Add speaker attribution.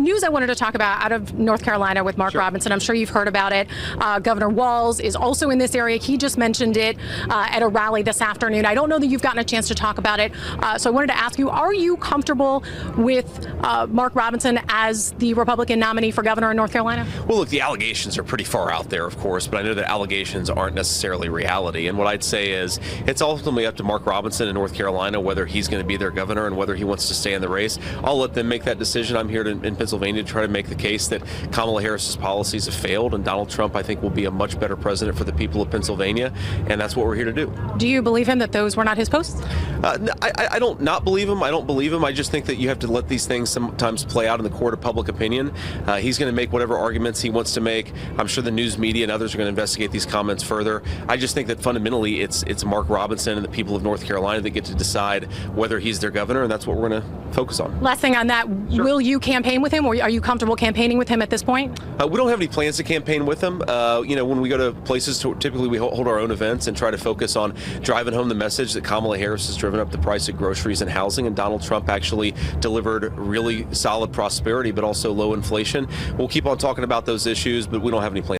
Speaker 1: news I wanted to talk about out of North Carolina with Mark Robinson. I'm sure you've heard about it. Governor Walz is also in this area. He just mentioned it at a rally this afternoon. I don't know that you've gotten a chance to talk about it. So I wanted to ask you, are you comfortable with Mark Robinson as the Republican nominee for governor in North Carolina?
Speaker 2: Well, look, the allegations are pretty far out there, of course, but I know that allegations aren't necessarily reality. And what I'd say is it's ultimately up to Mark Robinson in North Carolina whether he's going to be their governor and whether he wants to stay in the race. I'll let them make that decision. I'm here in Pennsylvania to try to make the case that Kamala Harris's policies have failed, and Donald Trump, I think, will be a much better president for the people of Pennsylvania, and that's what we're here to do.
Speaker 1: Do you believe him that those were not his posts?
Speaker 2: I don't not believe him. I don't believe him. I just think that you have to let these things sometimes play out in the court of public opinion. He's going to make whatever arguments he wants to make. I'm sure the news media and others are going to investigate these comments further. I just think that fundamentally it's Mark Robinson and the people of North Carolina that get to decide whether he's their governor, and that's what we're going to focus on.
Speaker 1: Last thing on that, will you campaign with him, or are you comfortable campaigning with him at this point?
Speaker 2: We don't have any plans to campaign with him. When we go to places, typically we hold our own events and try to focus on driving home the message that Kamala Harris has driven up the price of groceries and housing, and Donald Trump actually delivered really solid prosperity, but also low inflation. We'll keep on talking about those issues, but we don't have any plans.